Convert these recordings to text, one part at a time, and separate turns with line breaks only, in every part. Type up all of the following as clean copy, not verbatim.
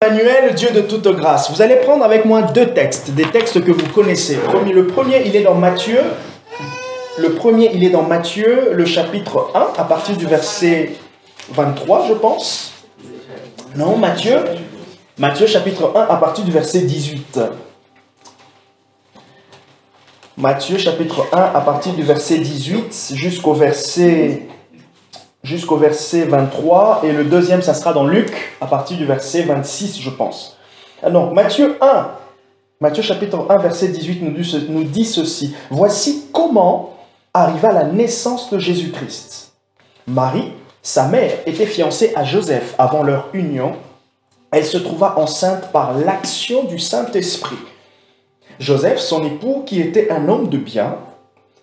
Emmanuel, Dieu de toute grâce. Vous allez prendre avec moi deux textes, des textes que vous connaissez. Le premier, il est dans Matthieu. Le chapitre 1, à partir du verset 23, je pense. Non, Matthieu, chapitre 1, à partir du verset 18. Matthieu, chapitre 1, à partir du verset 18 jusqu'au verset 23. Et le deuxième, ça sera dans Luc, à partir du verset 26, je pense. Non, Matthieu chapitre 1, verset 18 nous dit ceci. « Voici comment arriva la naissance de Jésus-Christ. Marie, sa mère, était fiancée à Joseph avant leur union. Elle se trouva enceinte par l'action du Saint-Esprit. Joseph, son époux, qui était un homme de bien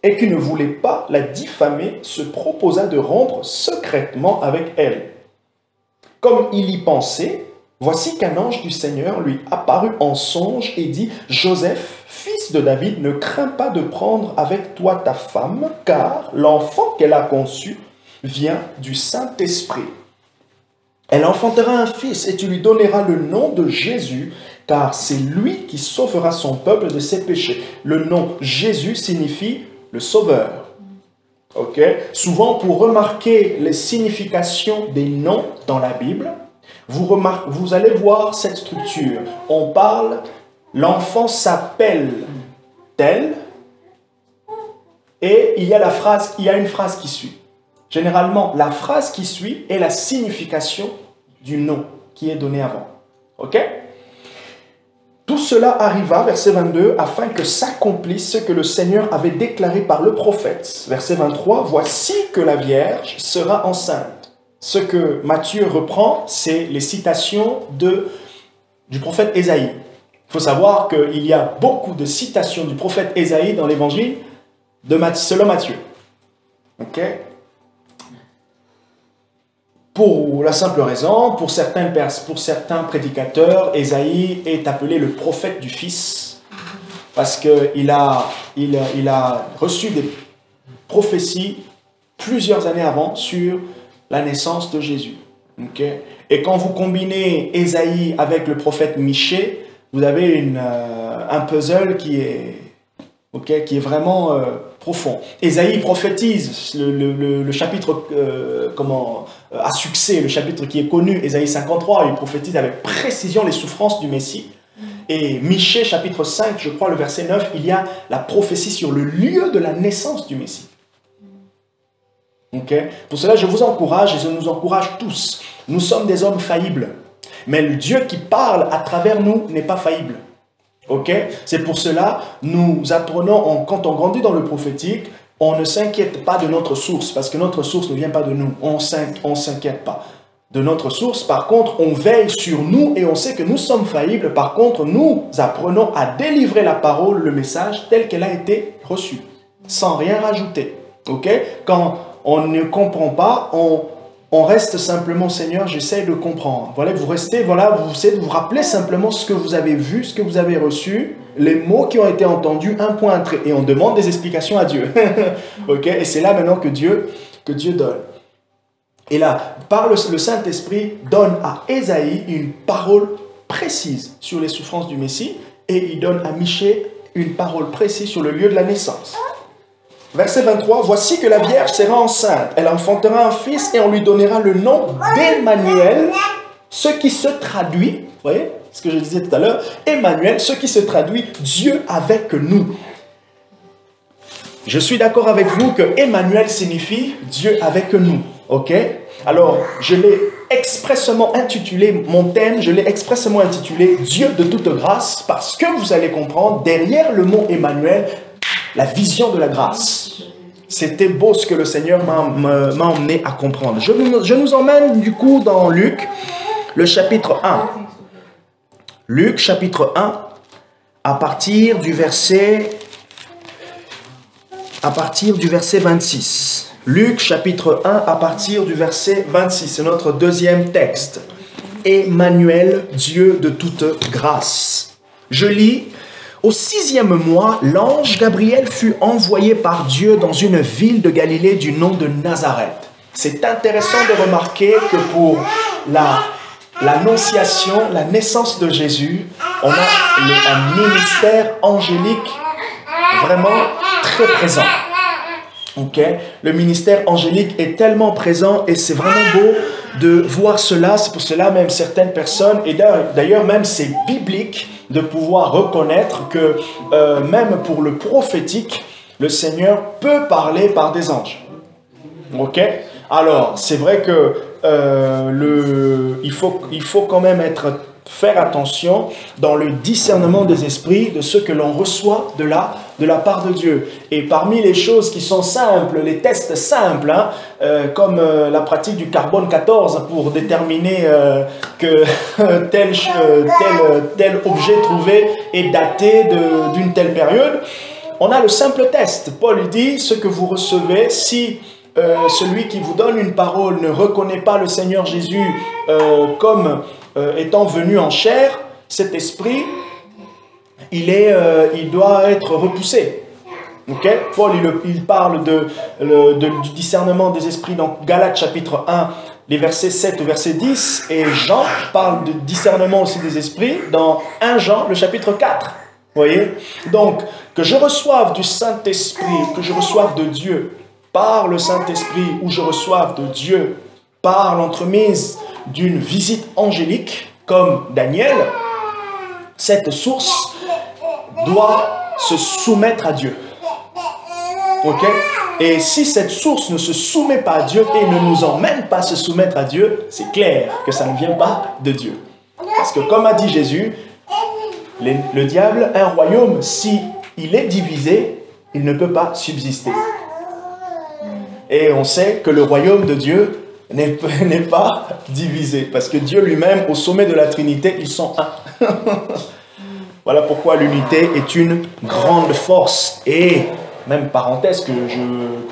et qui ne voulait pas la diffamer, se proposa de rompre secrètement avec elle. Comme il y pensait, voici qu'un ange du Seigneur lui apparut en songe et dit « Joseph, fils de David, ne crains pas de prendre avec toi ta femme, car l'enfant qu'elle a conçu vient du Saint-Esprit. Elle enfantera un fils et tu lui donneras le nom de Jésus, car c'est lui qui sauvera son peuple de ses péchés. » Le nom Jésus signifie le sauveur. Ok? Souvent, pour remarquer les significations des noms dans la Bible, vous allez voir cette structure. On parle, l'enfant s'appelle tel, et il y a une phrase qui suit. Généralement, la phrase qui suit est la signification du nom qui est donné avant. Ok? Tout cela arriva, verset 22, afin que s'accomplisse ce que le Seigneur avait déclaré par le prophète. Verset 23, voici que la Vierge sera enceinte. Ce que Matthieu reprend, c'est les citations du prophète Ésaïe. Il faut savoir qu'il y a beaucoup de citations du prophète Ésaïe dans l'évangile selon Matthieu. Ok? Pour la simple raison, pour certains prédicateurs, Ésaïe est appelé le prophète du Fils, parce qu'il a reçu des prophéties plusieurs années avant sur la naissance de Jésus. Okay? Et quand vous combinez Ésaïe avec le prophète Michée, vous avez un puzzle qui est vraiment profond. Ésaïe prophétise le chapitre à succès, le chapitre qui est connu, Ésaïe 53, il prophétise avec précision les souffrances du Messie. Et Michée, chapitre 5, je crois, le verset 9, il y a la prophétie sur le lieu de la naissance du Messie. Okay? Pour cela, je vous encourage, et je nous encourage tous. Nous sommes des hommes faillibles, mais le Dieu qui parle à travers nous n'est pas faillible. Okay? C'est pour cela, nous apprenons, quand on grandit dans le prophétique, on ne s'inquiète pas de notre source, parce que notre source ne vient pas de nous. On ne s'inquiète pas de notre source. Par contre, on veille sur nous et on sait que nous sommes faillibles. Par contre, nous apprenons à délivrer la parole, le message, tel qu'elle a été reçue, sans rien rajouter. Okay? Quand on ne comprend pas, on reste simplement, Seigneur, j'essaie de comprendre. Voilà, vous essayez de vous rappeler simplement ce que vous avez vu, ce que vous avez reçu, les mots qui ont été entendus, un point, un trait. Et on demande des explications à Dieu. Okay? Et c'est là maintenant que Dieu donne. Et là, par le Saint-Esprit, donne à Ésaïe une parole précise sur les souffrances du Messie, et il donne à Michée une parole précise sur le lieu de la naissance. Verset 23, voici que la Vierge sera enceinte, elle enfantera un fils et on lui donnera le nom d'Emmanuel, ce qui se traduit, vous voyez ce que je disais tout à l'heure, Emmanuel, ce qui se traduit Dieu avec nous. Je suis d'accord avec vous que Emmanuel signifie Dieu avec nous, ok? Alors, je l'ai expressément intitulé, mon thème, je l'ai expressément intitulé Dieu de toute grâce, parce que vous allez comprendre, derrière le mot Emmanuel, la vision de la grâce. C'était beau ce que le Seigneur m'a emmené à comprendre. Je nous emmène du coup dans Luc, le chapitre 1. Luc, chapitre 1, à partir du verset 26. Luc, chapitre 1, à partir du verset 26. C'est notre deuxième texte. Emmanuel, Dieu de toute grâce. Je lis. Au 6e mois, l'ange Gabriel fut envoyé par Dieu dans une ville de Galilée du nom de Nazareth. C'est intéressant de remarquer que pour la l'annonciation, la naissance de Jésus, on a un ministère angélique vraiment très présent. Okay? Le ministère angélique est tellement présent et c'est vraiment beau de voir cela. C'est pour cela même certaines personnes, et d'ailleurs même c'est biblique de pouvoir reconnaître que même pour le prophétique, le Seigneur peut parler par des anges. Ok? Alors, c'est vrai que il faut quand même faire attention dans le discernement des esprits de ce que l'on reçoit de la part de Dieu. Et parmi les choses qui sont simples, les tests simples, hein, comme la pratique du carbone 14 pour déterminer que tel objet trouvé est daté d'une telle période, on a le simple test. Paul dit, ce que vous recevez, si celui qui vous donne une parole ne reconnaît pas le Seigneur Jésus comme étant venu en chair, cet esprit, il doit être repoussé. Okay? Paul, il parle du discernement des esprits dans Galates chapitre 1, les versets 7 au verset 10, et Jean parle de discernement aussi des esprits dans 1 Jean, le chapitre 4. Voyez? Donc, que je reçoive du Saint-Esprit, que je reçoive de Dieu par le Saint-Esprit, ou je reçoive de Dieu par l'entremise d'une visite angélique, comme Daniel, cette source doit se soumettre à Dieu. Ok? Et si cette source ne se soumet pas à Dieu et ne nous emmène pas à se soumettre à Dieu, c'est clair que ça ne vient pas de Dieu. Parce que comme a dit Jésus, le diable, un royaume, si il est divisé, il ne peut pas subsister. Et on sait que le royaume de Dieu n'est pas divisé. Parce que Dieu lui-même, au sommet de la Trinité, ils sont un. Voilà pourquoi l'unité est une grande force. Et, même parenthèse que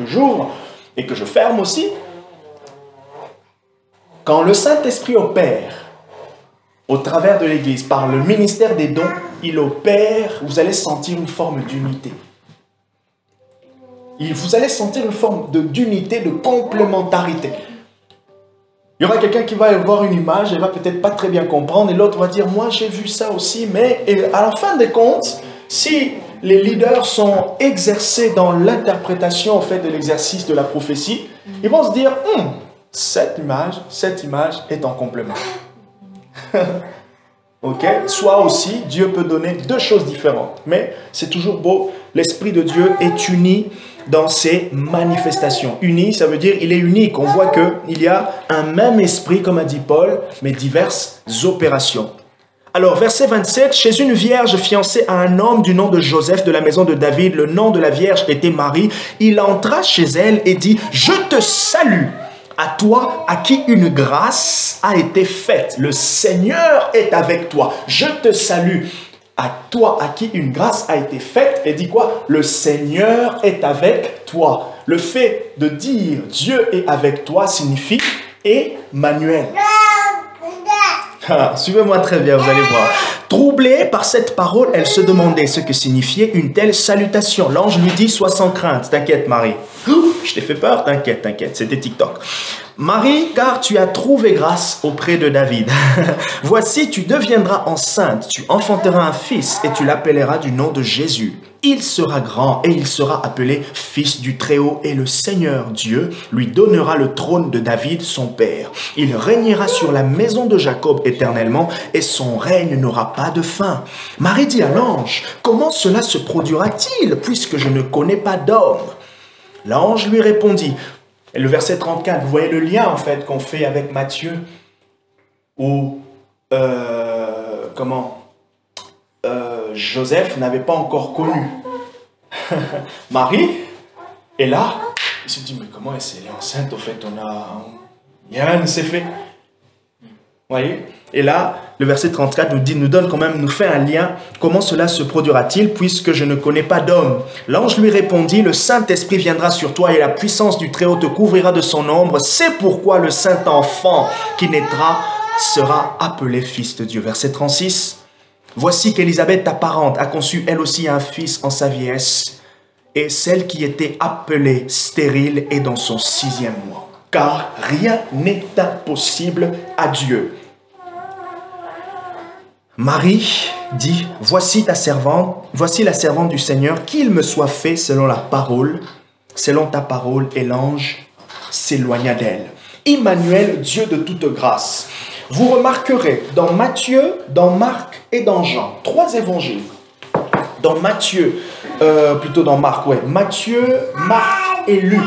j'ouvre et que je ferme aussi, quand le Saint-Esprit opère au travers de l'Église, par le ministère des dons, il opère, vous allez sentir une forme d'unité. Vous allez sentir une forme d'unité, de complémentarité. Il y aura quelqu'un qui va voir une image et va peut-être pas très bien comprendre, et l'autre va dire, moi j'ai vu ça aussi, mais à la fin des comptes, si les leaders sont exercés dans l'interprétation en fait, de l'exercice de la prophétie, ils vont se dire, cette image est en complément. Ok? Soit aussi, Dieu peut donner deux choses différentes. Mais c'est toujours beau, l'Esprit de Dieu est uni dans ses manifestations. Uni, ça veut dire il est unique. On voit qu'il y a un même esprit, comme a dit Paul, mais diverses opérations. Alors, verset 27, chez une vierge fiancée à un homme du nom de Joseph de la maison de David, le nom de la vierge était Marie, il entra chez elle et dit, « Je te salue, à toi à qui une grâce a été faite. Le Seigneur est avec toi. Je te salue, à toi à qui une grâce a été faite. » Et dit quoi? Le Seigneur est avec toi. Le fait de dire « Dieu est avec toi » signifie « Emmanuel ». Suivez-moi très bien, vous allez voir. Troublée par cette parole, elle se demandait ce que signifiait une telle salutation. L'ange lui dit, sois sans crainte, t'inquiète Marie. Je t'ai fait peur, t'inquiète, c'était TikTok. Marie, car tu as trouvé grâce auprès de David. Voici, tu deviendras enceinte, tu enfanteras un fils et tu l'appelleras du nom de Jésus. Il sera grand et il sera appelé fils du Très-Haut et le Seigneur Dieu lui donnera le trône de David, son père. Il régnera sur la maison de Jacob éternellement et son règne n'aura pas de fin. Marie dit à l'ange, comment cela se produira-t-il puisque je ne connais pas d'homme? L'ange lui répondit, et le verset 34, vous voyez le lien en fait qu'on fait avec Matthieu, où Joseph n'avait pas encore connu Marie, et là, il se dit, mais comment elle est enceinte au fait, rien ne s'est fait. Vous voyez? Et là, le verset 34 nous fait un lien. Comment cela se produira-t-il puisque je ne connais pas d'homme? L'ange lui répondit, le Saint-Esprit viendra sur toi et la puissance du Très-Haut te couvrira de son ombre. C'est pourquoi le Saint-Enfant qui naîtra sera appelé Fils de Dieu. Verset 36. Voici qu'Élisabeth, ta parente, a conçu elle aussi un fils en sa vieillesse, et celle qui était appelée stérile est dans son 6e mois. Car rien n'est impossible à Dieu. Marie dit, voici la servante du Seigneur, qu'il me soit fait selon ta parole, et l'ange s'éloigna d'elle. Emmanuel, Dieu de toute grâce. Vous remarquerez dans Matthieu, dans Marc et dans Jean, 3 évangiles. Dans Matthieu, dans Marc, Matthieu, Marc et Luc.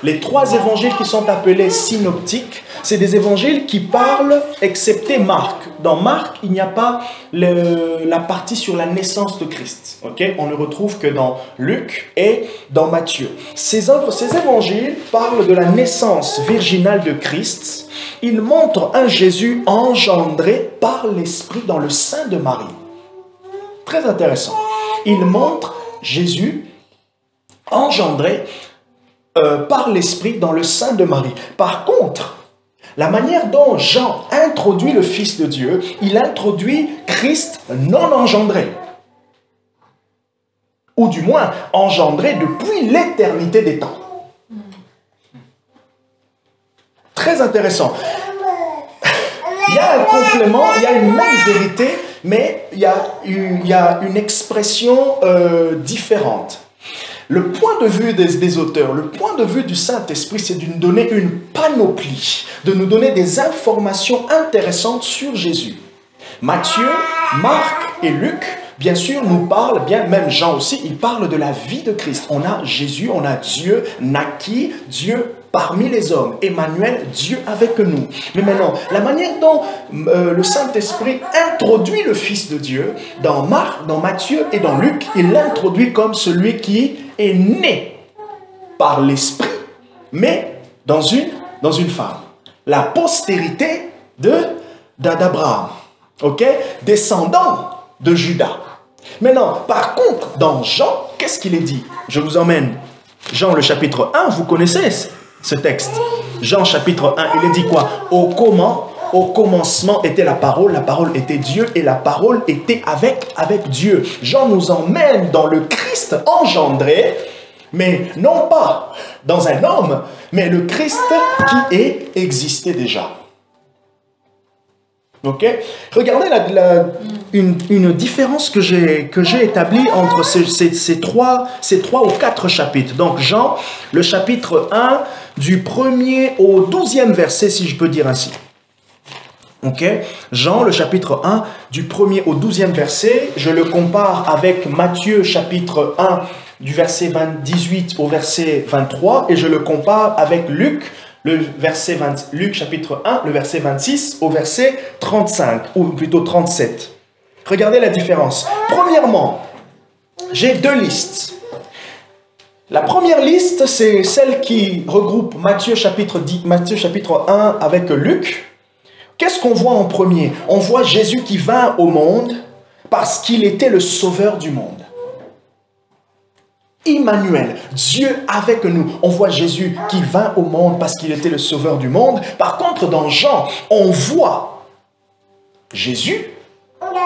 Les 3 évangiles qui sont appelés synoptiques, c'est des évangiles qui parlent, excepté Marc. Dans Marc, il n'y a pas la partie sur la naissance de Christ. Okay? On ne retrouve que dans Luc et dans Matthieu. Ces évangiles parlent de la naissance virginale de Christ. Ils montrent un Jésus engendré par l'Esprit dans le sein de Marie. Très intéressant. Ils montrent Jésus engendré par l'Esprit dans le sein de Marie. Par contre, la manière dont Jean introduit le Fils de Dieu, il introduit Christ non engendré. Ou du moins, engendré depuis l'éternité des temps. Très intéressant. Il y a un complément, il y a une même vérité, mais il y a une expression différente. Le point de vue des auteurs, le point de vue du Saint-Esprit, c'est de nous donner une panoplie, de nous donner des informations intéressantes sur Jésus. Matthieu, Marc et Luc, bien sûr, nous parlent, bien même Jean aussi, il parle de la vie de Christ. On a Jésus, on a Dieu naquit, Dieu parmi les hommes, Emmanuel, Dieu avec nous. Mais maintenant, la manière dont le Saint-Esprit introduit le Fils de Dieu, dans Marc, dans Matthieu et dans Luc, il l'introduit comme celui qui est né par l'Esprit, mais dans une femme. La postérité d'Abraham, descendant de Judas. Maintenant, par contre, dans Jean, qu'est-ce qu'il est dit? Je vous emmène. Jean, le chapitre 1, vous connaissez ce texte. Jean, chapitre 1, il est dit quoi? Au commencement était la parole était Dieu, et la parole était avec Dieu. Jean nous emmène dans le Christ engendré, mais non pas dans un homme, mais le Christ qui existait déjà. Ok? Regardez une différence que j'ai établie entre ces 3 ou 4 chapitres. Donc Jean, le chapitre 1, du 1er au 12e verset, si je peux dire ainsi. Ok? Jean, le chapitre 1, du 1er au 12e verset, je le compare avec Matthieu, chapitre 1, du verset 18 au verset 23, et je le compare avec Luc, Luc chapitre 1, le verset 26 au verset 35, ou plutôt 37. Regardez la différence. Premièrement, j'ai 2 listes. La première liste, c'est celle qui regroupe Matthieu chapitre 1 avec Luc. Qu'est-ce qu'on voit en premier? On voit Jésus qui vint au monde parce qu'il était le sauveur du monde. Emmanuel, Dieu avec nous. On voit Jésus qui vint au monde parce qu'il était le sauveur du monde. Par contre, dans Jean, on voit Jésus,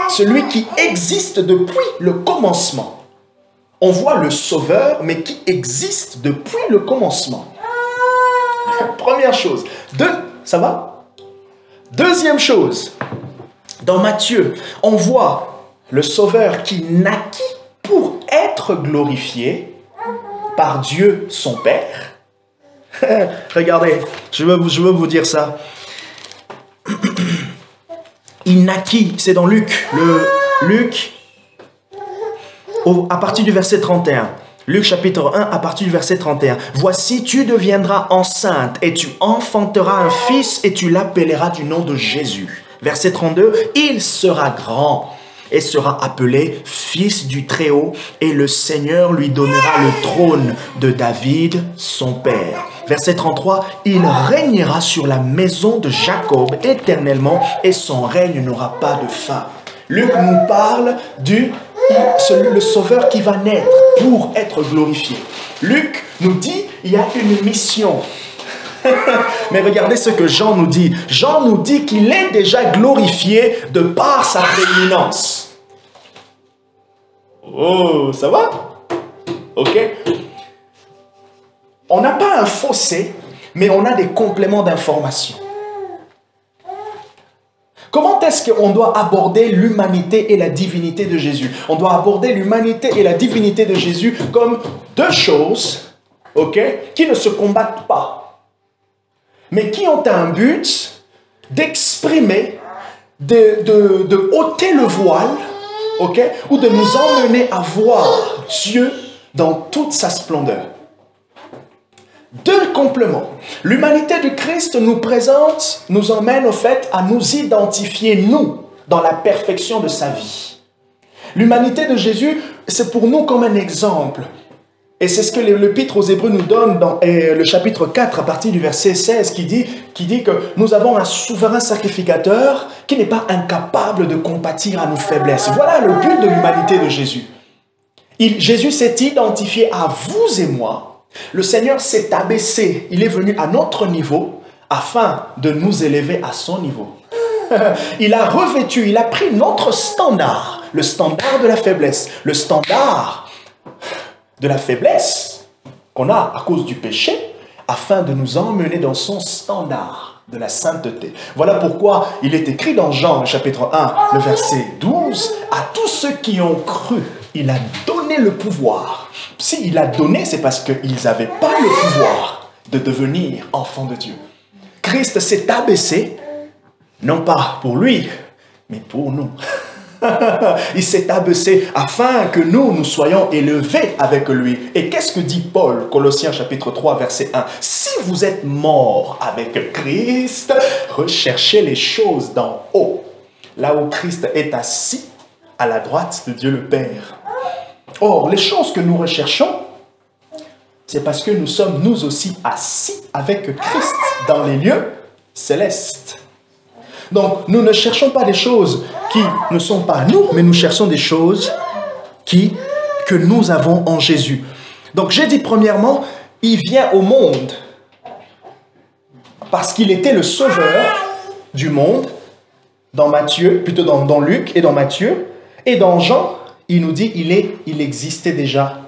celui qui existe depuis le commencement. On voit le sauveur, mais qui existe depuis le commencement. Première chose. Ça va? Deuxième chose. Dans Matthieu, on voit le sauveur qui naquit pour être glorifié par Dieu son Père. Regardez, je veux vous dire ça. Il naquit, c'est dans Luc. Luc, à partir du verset 31. Luc chapitre 1, à partir du verset 31. « Voici, tu deviendras enceinte et tu enfanteras un fils et tu l'appelleras du nom de Jésus. » Verset 32. « Il sera grand et sera appelé fils du Très-Haut, et le Seigneur lui donnera le trône de David, son père. » Verset 33, « Il régnera sur la maison de Jacob éternellement, et son règne n'aura pas de fin. » Luc nous parle le sauveur qui va naître pour être glorifié. Luc nous dit, il y a une mission. Mais regardez ce que Jean nous dit. Jean nous dit qu'il est déjà glorifié de par sa prééminence. Oh, ça va? Ok. On n'a pas un fossé, mais on a des compléments d'information. Comment est-ce qu'on doit aborder l'humanité et la divinité de Jésus? On doit aborder l'humanité et la divinité de Jésus comme deux choses, ok, qui ne se combattent pas, mais qui ont un but d'exprimer, de ôter le voile, ok, ou de nous emmener à voir Dieu dans toute sa splendeur. Deux compléments. L'humanité de Christ nous emmène au fait à nous identifier, nous, dans la perfection de sa vie. L'humanité de Jésus, c'est pour nous comme un exemple. Et c'est ce que l'Épître aux Hébreux nous donne dans le chapitre 4, à partir du verset 16, qui dit que nous avons un souverain sacrificateur qui n'est pas incapable de compatir à nos faiblesses. Voilà le but de l'humanité de Jésus. Jésus s'est identifié à vous et moi. Le Seigneur s'est abaissé, il est venu à notre niveau afin de nous élever à son niveau. Il a revêtu, il a pris notre standard, le standard de la faiblesse, le standard de la faiblesse qu'on a à cause du péché, afin de nous emmener dans son standard de la sainteté. Voilà pourquoi il est écrit dans Jean, chapitre 1, le verset 12, « À tous ceux qui ont cru, il a donné le pouvoir. » S'il a donné, c'est parce qu'ils n'avaient pas le pouvoir de devenir enfants de Dieu. Christ s'est abaissé, non pas pour lui, mais pour nous. Il s'est abaissé afin que nous soyons élevés avec lui. Et qu'est-ce que dit Paul, Colossiens chapitre 3, verset 1? « Si vous êtes morts avec Christ, recherchez les choses d'en haut, là où Christ est assis à la droite de Dieu le Père. » Or, les choses que nous recherchons, c'est parce que nous sommes nous aussi assis avec Christ dans les lieux célestes. Donc, nous ne cherchons pas des choses qui ne sont pas nous, mais nous cherchons des choses que nous avons en Jésus. Donc, j'ai dit premièrement, il vient au monde parce qu'il était le sauveur du monde, dans Matthieu, plutôt dans Luc et dans Matthieu, et dans Jean, il nous dit il existait déjà.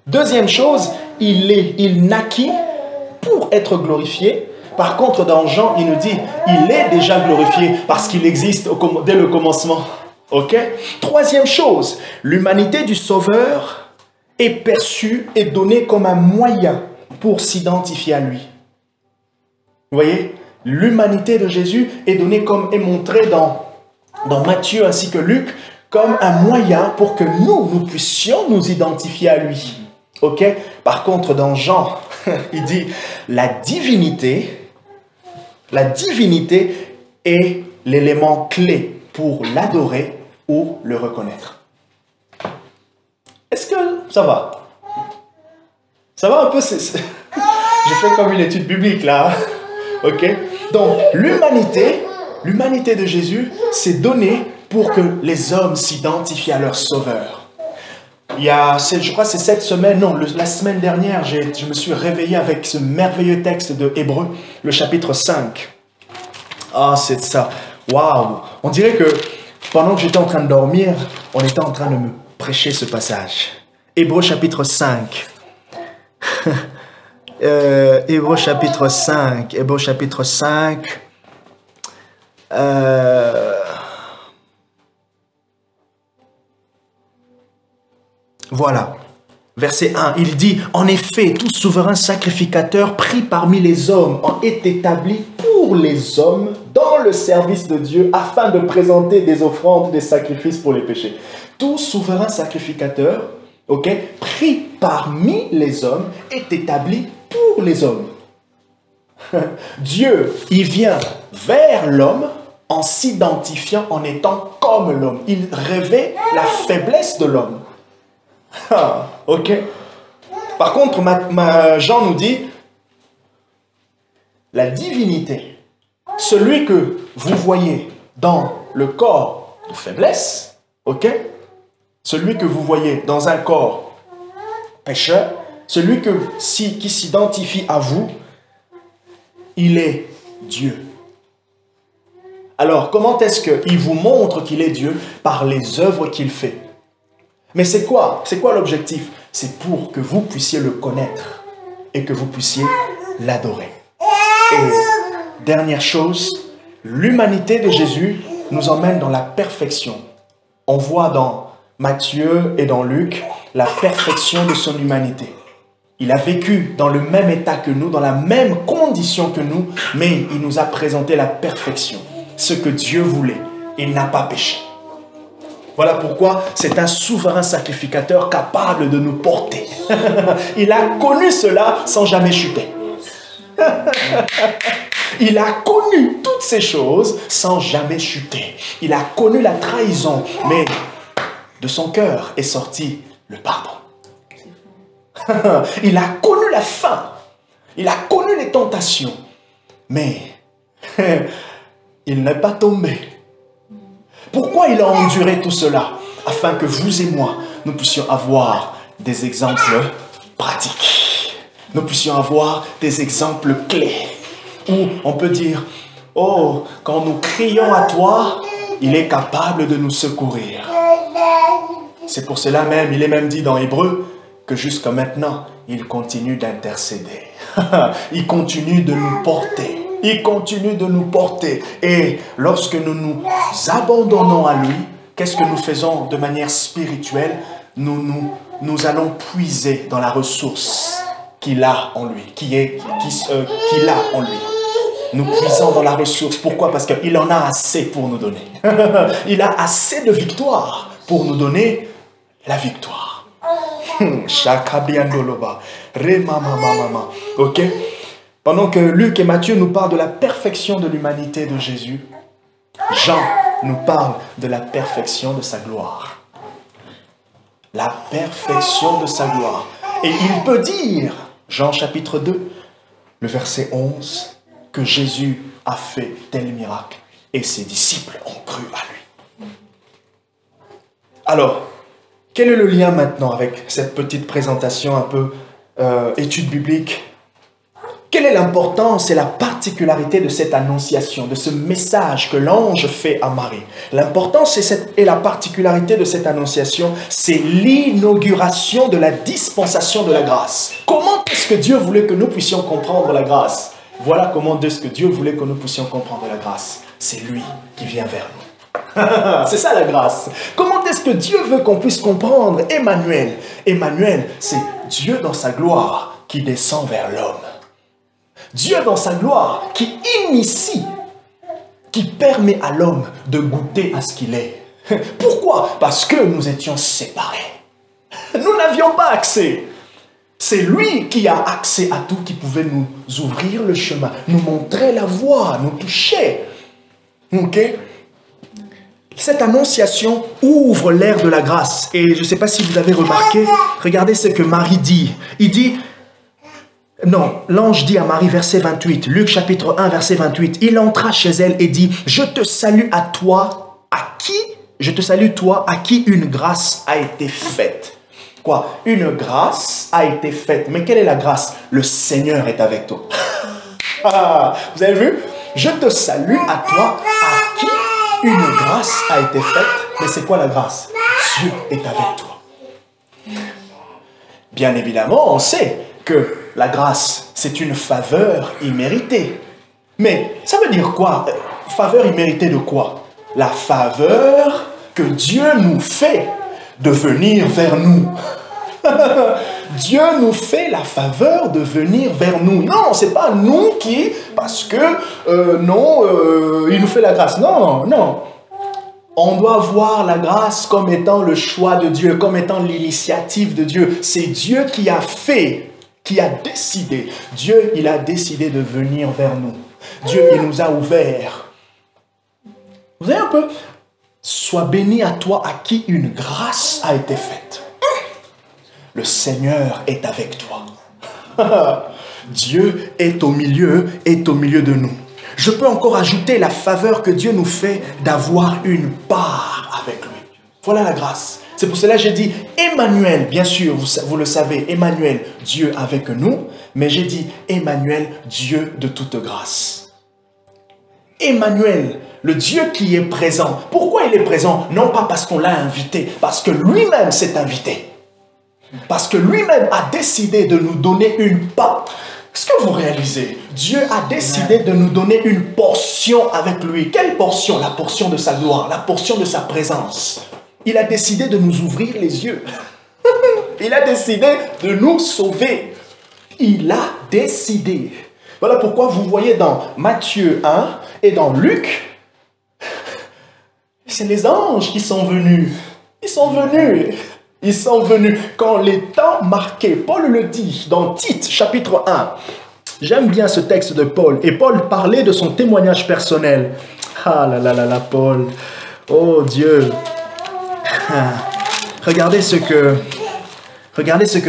Deuxième chose, il naquit pour être glorifié. Par contre, dans Jean, il nous dit il est déjà glorifié parce qu'il existe dès le commencement. Ok? Troisième chose, l'humanité du Sauveur est perçue et donnée comme un moyen pour s'identifier à lui. Vous voyez? L'humanité de Jésus est donnée comme est montrée dans Matthieu ainsi que Luc, comme un moyen pour que nous puissions nous identifier à lui. Ok? Par contre, dans Jean, il dit la divinité est l'élément clé pour l'adorer ou le reconnaître. Est-ce que ça va? Ça va un peu? J'ai fait comme une étude biblique là. Ok? Donc, l'humanité de Jésus s'est donnée pour que les hommes s'identifient à leur Sauveur. Je crois que c'est cette semaine, non, la semaine dernière, je me suis réveillé avec ce merveilleux texte de Hébreux, le chapitre 5. Ah, c'est ça. Waouh! On dirait que pendant que j'étais en train de dormir, on était en train de me prêcher ce passage. Hébreux chapitre 5. Hébreux chapitre 5. Hébreux chapitre 5. Voilà, verset 1, il dit « En effet, tout souverain sacrificateur pris parmi les hommes est établi pour les hommes dans le service de Dieu afin de présenter des offrandes, des sacrifices pour les péchés. » Tout souverain sacrificateur, ok, pris parmi les hommes est établi pour les hommes. Dieu, il vient vers l'homme en s'identifiant, en étant comme l'homme. Il revêt la faiblesse de l'homme. Ah, ok. Par contre, Jean nous dit, la divinité, celui que vous voyez dans le corps de faiblesse, ok, celui que vous voyez dans un corps pécheur, celui qui s'identifie à vous, il est Dieu. Alors, comment est-ce qu'il vous montre qu'il est Dieu? Par les œuvres qu'il fait. Mais c'est quoi? C'est quoi l'objectif? C'est pour que vous puissiez le connaître et que vous puissiez l'adorer. Et dernière chose, l'humanité de Jésus nous emmène dans la perfection. On voit dans Matthieu et dans Luc la perfection de son humanité. Il a vécu dans le même état que nous, dans la même condition que nous, mais il nous a présenté la perfection, ce que Dieu voulait. Il n'a pas péché. Voilà pourquoi c'est un souverain sacrificateur capable de nous porter. Il a connu cela sans jamais chuter. Il a connu toutes ces choses sans jamais chuter. Il a connu la trahison, mais de son cœur est sorti le pardon. Il a connu la faim. Il a connu les tentations. Mais il n'est pas tombé. Pourquoi il a enduré tout cela? Afin que vous et moi, nous puissions avoir des exemples pratiques. Nous puissions avoir des exemples clés. Où on peut dire, oh, quand nous crions à toi, il est capable de nous secourir. C'est pour cela même, il est même dit dans Hébreu, que jusqu'à maintenant, il continue d'intercéder. Il continue de nous porter. Il continue de nous porter. Et lorsque nous nous abandonnons à lui, qu'est-ce que nous faisons de manière spirituelle? Nous allons puiser dans la ressource qu'il a en lui, qu'il a en lui. Nous puisons dans la ressource. Pourquoi? Parce qu'il en a assez pour nous donner. Il a assez de victoire pour nous donner la victoire. Ok? Pendant que Luc et Matthieu nous parlent de la perfection de l'humanité de Jésus, Jean nous parle de la perfection de sa gloire. La perfection de sa gloire. Et il peut dire, Jean chapitre 2, le verset 11, que Jésus a fait tel miracle et ses disciples ont cru à lui. Alors, quel est le lien maintenant avec cette petite présentation un peu étude biblique? Quelle est l'importance et la particularité de cette annonciation, de ce message que l'ange fait à Marie? L'importance et la particularité de cette annonciation, c'est l'inauguration de la dispensation de la grâce. Comment est-ce que Dieu voulait que nous puissions comprendre la grâce? Voilà comment est-ce que Dieu voulait que nous puissions comprendre la grâce. C'est lui qui vient vers nous. C'est ça la grâce. Comment est-ce que Dieu veut qu'on puisse comprendre Emmanuel? Emmanuel, c'est Dieu dans sa gloire qui descend vers l'homme. Dieu dans sa gloire qui initie, qui permet à l'homme de goûter à ce qu'il est. Pourquoi? Parce que nous étions séparés. Nous n'avions pas accès. C'est lui qui a accès à tout, qui pouvait nous ouvrir le chemin, nous montrer la voie, nous toucher. Ok? Cette annonciation ouvre l'ère de la grâce. Et je ne sais pas si vous avez remarqué, regardez ce que Marie dit. Il dit, non, l'ange dit à Marie, verset 28, Luc chapitre 1, verset 28, il entra chez elle et dit, je te salue à toi, à qui? Je te salue toi, à qui une grâce a été faite. Quoi? Une grâce a été faite. Mais quelle est la grâce? Le Seigneur est avec toi. Vous avez vu? Je te salue à toi, à qui une grâce a été faite. Mais c'est quoi la grâce? Dieu est avec toi. Bien évidemment, on sait que la grâce, c'est une faveur imméritée. Mais ça veut dire quoi? Faveur imméritée de quoi? La faveur que Dieu nous fait de venir vers nous. Dieu nous fait la faveur de venir vers nous. Non, c'est pas nous qui, parce que, il nous fait la grâce. Non, non. On doit voir la grâce comme étant le choix de Dieu, comme étant l'initiative de Dieu. C'est Dieu qui a fait, qui a décidé. Dieu, il a décidé de venir vers nous. Dieu, il nous a ouverts. Vous avez un peu? Sois béni à toi à qui une grâce a été faite. Le Seigneur est avec toi. Dieu est au milieu de nous. Je peux encore ajouter la faveur que Dieu nous fait d'avoir une part avec lui. Voilà la grâce. C'est pour cela que j'ai dit Emmanuel, bien sûr, vous le savez, Emmanuel, Dieu avec nous, mais j'ai dit Emmanuel, Dieu de toute grâce. Emmanuel, le Dieu qui est présent. Pourquoi il est présent? Non pas parce qu'on l'a invité, parce que lui-même s'est invité. Parce que lui-même a décidé de nous donner une part. Est-ce que vous réalisez? Dieu a décidé de nous donner une portion avec lui. Quelle portion? La portion de sa gloire, la portion de sa présence. Il a décidé de nous ouvrir les yeux. Il a décidé de nous sauver. Il a décidé. Voilà pourquoi vous voyez dans Matthieu 1 et dans Luc, c'est les anges qui sont venus. Ils sont venus. Ils sont venus quand les temps marqués. Paul le dit dans Tite, chapitre 1. J'aime bien ce texte de Paul. Et Paul parlait de son témoignage personnel. Ah là là là là, Paul. Oh Dieu. Regardez ce que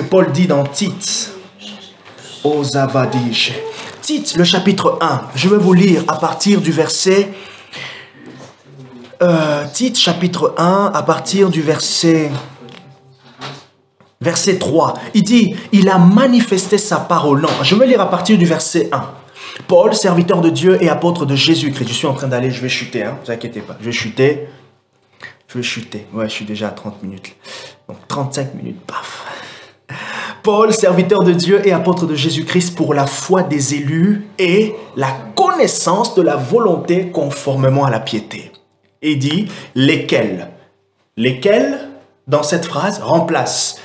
Paul dit dans Tite. Oh Zavadish. Tite, le chapitre 1. Je vais vous lire à partir du verset... Tite, chapitre 1, à partir du verset 3. Il dit, il a manifesté sa parole. Non, je vais lire à partir du verset 1. Paul, serviteur de Dieu et apôtre de Jésus-Christ. Je suis en train d'aller, je vais chuter, ne vous inquiétez pas. Je vais chuter. Ouais, je suis déjà à 30 minutes. Donc 35 minutes, paf. Paul, serviteur de Dieu et apôtre de Jésus-Christ pour la foi des élus et la connaissance de la volonté conformément à la piété. Et dit, lesquels, dans cette phrase, remplace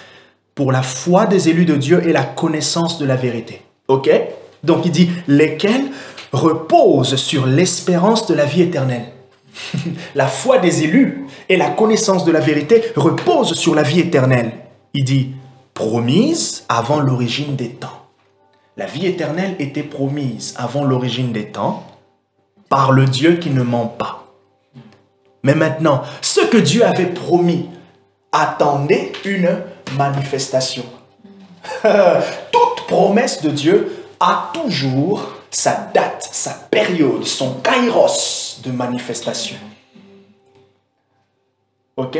pour la foi des élus de Dieu et la connaissance de la vérité. Ok? Donc il dit, lesquels reposent sur l'espérance de la vie éternelle. La foi des élus et la connaissance de la vérité reposent sur la vie éternelle. Il dit, promise avant l'origine des temps. La vie éternelle était promise avant l'origine des temps par le Dieu qui ne ment pas. Mais maintenant, ce que Dieu avait promis attendait une manifestation. Toute promesse de Dieu a toujours sa date, sa période, son kairos de manifestation. Ok?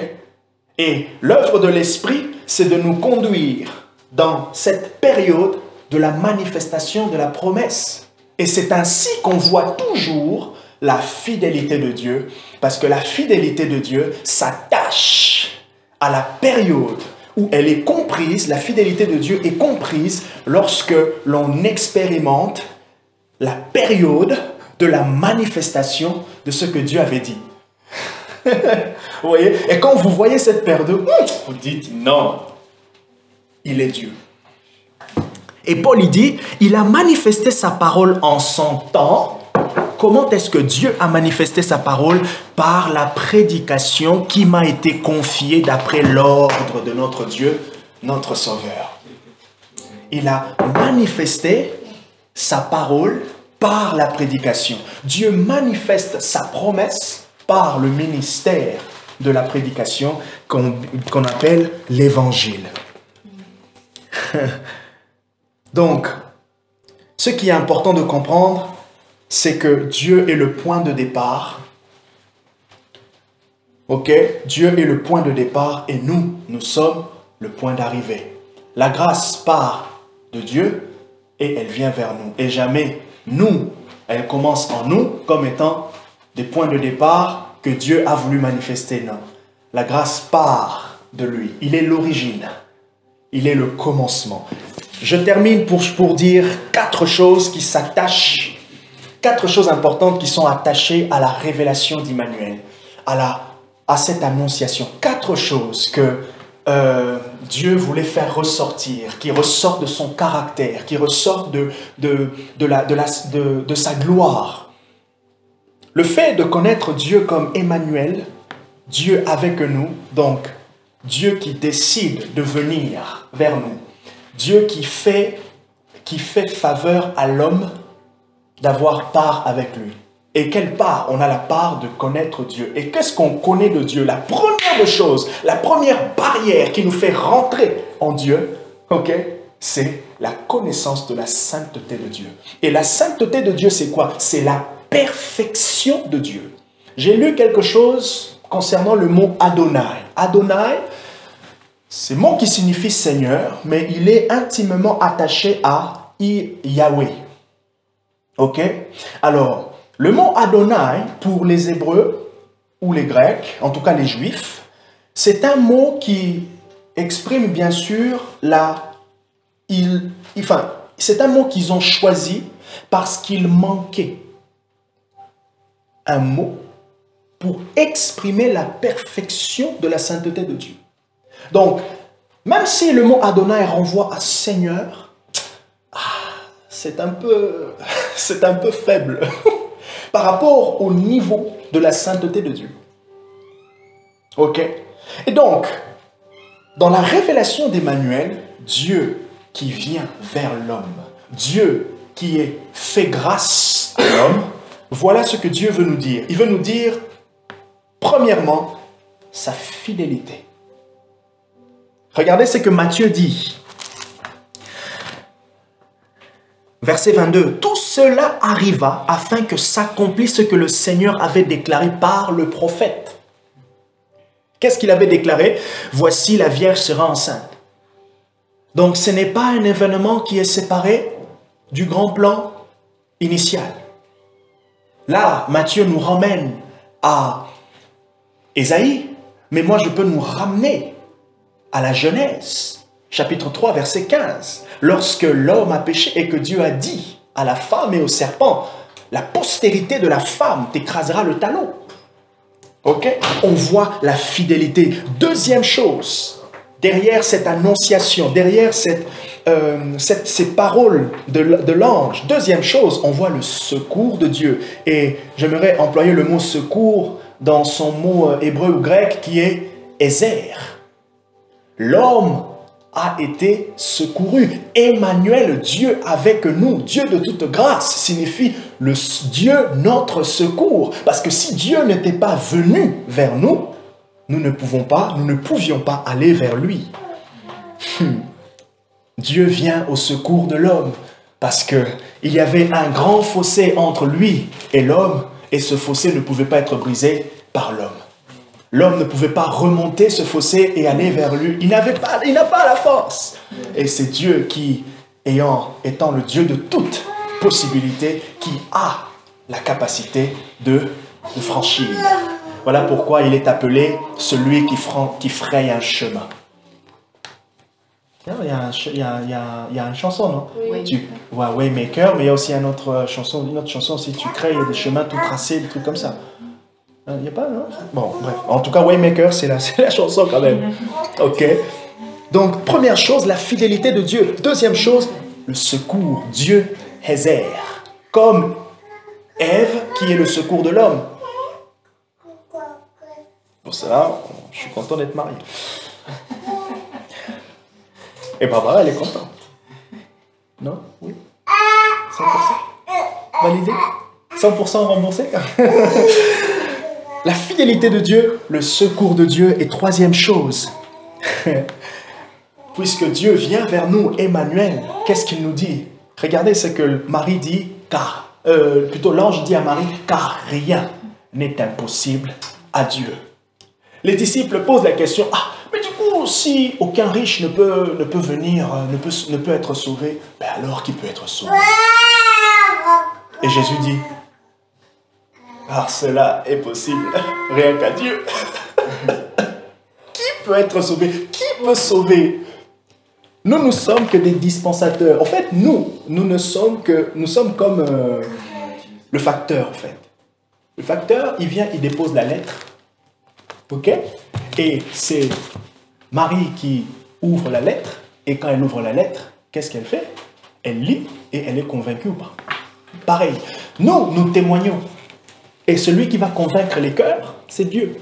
Et l'œuvre de l'Esprit, c'est de nous conduire dans cette période de la manifestation de la promesse. Et c'est ainsi qu'on voit toujours la fidélité de Dieu, parce que la fidélité de Dieu s'attache à la période où elle est comprise, la fidélité de Dieu est comprise lorsque l'on expérimente la période de la manifestation de ce que Dieu avait dit. Vous voyez? Et quand vous voyez cette période, vous dites non, il est Dieu. Et Paul, il dit, il a manifesté sa parole en son temps. Comment est-ce que Dieu a manifesté sa parole? Par la prédication qui m'a été confiée d'après l'ordre de notre Dieu, notre Sauveur. Il a manifesté sa parole par la prédication. Dieu manifeste sa promesse par le ministère de la prédication qu'on appelle l'évangile. Donc, ce qui est important de comprendre, c'est que Dieu est le point de départ. Ok? Dieu est le point de départ et nous sommes le point d'arrivée. La grâce part de Dieu et elle vient vers nous. Et jamais nous, elle commence en nous comme étant des points de départ que Dieu a voulu manifester. Non. La grâce part de lui. Il est l'origine. Il est le commencement. Je termine pour dire 4 choses qui s'attachent. 4 choses importantes qui sont attachées à la révélation d'Immanuel, à cette annonciation. 4 choses que Dieu voulait faire ressortir, qui ressortent de son caractère, qui ressortent de sa gloire. Le fait de connaître Dieu comme Emmanuel, Dieu avec nous, donc Dieu qui décide de venir vers nous, Dieu qui fait faveur à l'homme d'avoir part avec lui. Et quelle part? On a la part de connaître Dieu. Et qu'est-ce qu'on connaît de Dieu? La première chose, la première barrière qui nous fait rentrer en Dieu, ok, c'est la connaissance de la sainteté de Dieu. Et la sainteté de Dieu, c'est quoi? C'est la perfection de Dieu. J'ai lu quelque chose concernant le mot Adonai. Adonai, c'est un mot qui signifie Seigneur, mais il est intimement attaché à Yahweh. Ok? Alors, le mot Adonai, pour les Hébreux ou les Grecs, en tout cas les Juifs, c'est un mot qui exprime bien sûr C'est un mot qu'ils ont choisi parce qu'il manquait un mot pour exprimer la perfection de la sainteté de Dieu. Donc, même si le mot Adonai renvoie à Seigneur, c'est un peu faible par rapport au niveau de la sainteté de Dieu. Ok? Et donc, dans la révélation d'Emmanuel, Dieu qui vient vers l'homme, Dieu qui est fait grâce à l'homme, voilà ce que Dieu veut nous dire. Il veut nous dire, premièrement, sa fidélité. Regardez ce que Matthieu dit. Verset 22. Tout cela arriva afin que s'accomplisse ce que le Seigneur avait déclaré par le prophète. Qu'est-ce qu'il avait déclaré? Voici, la Vierge sera enceinte. Donc ce n'est pas un événement qui est séparé du grand plan initial. Là, Matthieu nous ramène à Ésaïe, mais moi je peux nous ramener à la Genèse, chapitre 3, verset 15. Lorsque l'homme a péché et que Dieu a dit à la femme et au serpent, la postérité de la femme t'écrasera le talon. Ok? On voit la fidélité. Deuxième chose, derrière cette annonciation, derrière ces paroles de l'ange, deuxième chose, on voit le secours de Dieu. Et j'aimerais employer le mot secours dans son mot hébreu ou grec qui est Ézer. L'homme a été secouru. Emmanuel, Dieu avec nous, Dieu de toute grâce, signifie le Dieu notre secours. Parce que si Dieu n'était pas venu vers nous, nous ne pouvions pas aller vers lui. Dieu vient au secours de l'homme parce qu'il y avait un grand fossé entre lui et l'homme et ce fossé ne pouvait pas être brisé par l'homme. L'homme ne pouvait pas remonter ce fossé et aller vers lui. Il n'a pas la force. Et c'est Dieu qui, étant le Dieu de toute possibilité, qui a la capacité de franchir. Voilà pourquoi il est appelé celui qui fraye un chemin. Il y a une chanson, non? Oui. Tu vois Waymaker, mais il y a aussi une autre chanson aussi, tu crées des chemins tout tracés, des trucs comme ça. Il n'y a pas, non? Bon, bref. En tout cas, Waymaker, c'est la chanson quand même. Ok. Donc, première chose, la fidélité de Dieu. Deuxième chose, le secours. Dieu, Hézer. Comme Ève, qui est le secours de l'homme. Pour cela, je suis content d'être marié. Et Barbara, elle est contente. Non? Oui? 100%? Validé? 100% remboursé? La fidélité de Dieu, le secours de Dieu. Et troisième chose, puisque Dieu vient vers nous, Emmanuel, qu'est-ce qu'il nous dit? Regardez ce que Marie dit, plutôt l'ange dit à Marie, car rien n'est impossible à Dieu. Les disciples posent la question, mais du coup, si aucun riche ne peut venir, ne peut être sauvé, ben alors qui peut être sauvé? Et Jésus dit, car cela est possible, rien qu'à Dieu. Qui peut être sauvé? Qui peut sauver? Nous ne sommes que des dispensateurs. En fait, nous sommes comme le facteur, en fait. Le facteur, il vient, il dépose la lettre. Ok? Et c'est Marie qui ouvre la lettre. Et quand elle ouvre la lettre, qu'est-ce qu'elle fait? Elle lit et elle est convaincue ou pas? Pareil. Nous témoignons. Et celui qui va convaincre les cœurs, c'est Dieu.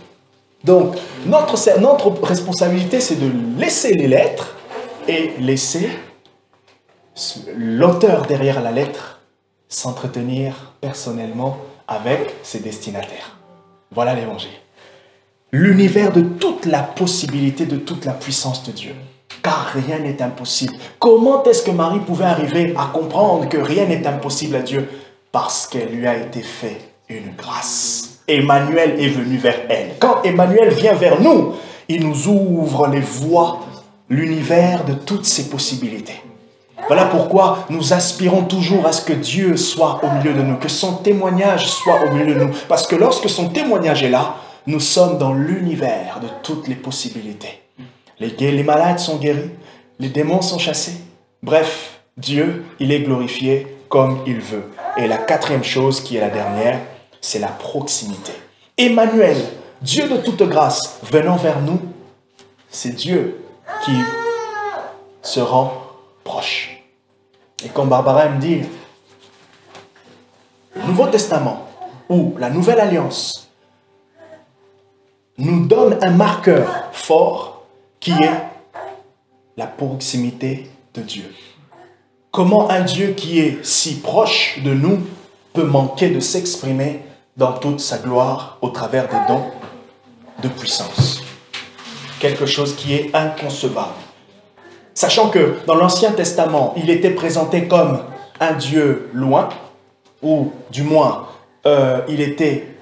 Donc, notre responsabilité, c'est de laisser les lettres et laisser l'auteur derrière la lettre s'entretenir personnellement avec ses destinataires. Voilà l'évangile. L'univers de toute la possibilité, de toute la puissance de Dieu. Car rien n'est impossible. Comment est-ce que Marie pouvait arriver à comprendre que rien n'est impossible à Dieu? Parce qu'elle lui a été fait une grâce. Emmanuel est venu vers elle. Quand Emmanuel vient vers nous, il nous ouvre les voies, l'univers de toutes ses possibilités. Voilà pourquoi nous aspirons toujours à ce que Dieu soit au milieu de nous, que son témoignage soit au milieu de nous. Parce que lorsque son témoignage est là, nous sommes dans l'univers de toutes les possibilités. Les malades sont guéris, les démons sont chassés. Bref, Dieu, il est glorifié comme il veut. Et la quatrième chose, qui est la dernière, c'est la proximité. Emmanuel, Dieu de toute grâce, venant vers nous, c'est Dieu qui se rend proche. Et comme Barbara me dit, le Nouveau Testament ou la Nouvelle Alliance nous donne un marqueur fort qui est la proximité de Dieu. Comment un Dieu qui est si proche de nous peut manquer de s'exprimer dans toute sa gloire au travers des dons de puissance? Quelque chose qui est inconcevable. Sachant que dans l'Ancien Testament, il était présenté comme un Dieu loin, ou du moins, il était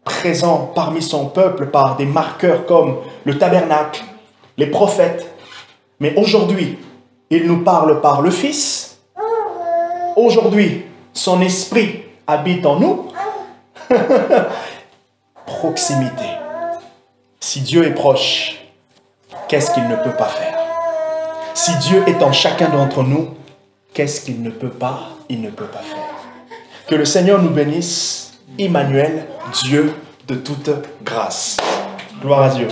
présent parmi son peuple par des marqueurs comme le tabernacle, les prophètes. Mais aujourd'hui, il nous parle par le Fils. Aujourd'hui, son esprit habite en nous. Proximité. Si Dieu est proche, qu'est-ce qu'il ne peut pas faire? Si Dieu est en chacun d'entre nous, qu'est-ce qu'il ne peut pas, il ne peut pas faire? Que le Seigneur nous bénisse, Emmanuel, Dieu de toute grâce. Gloire à Dieu.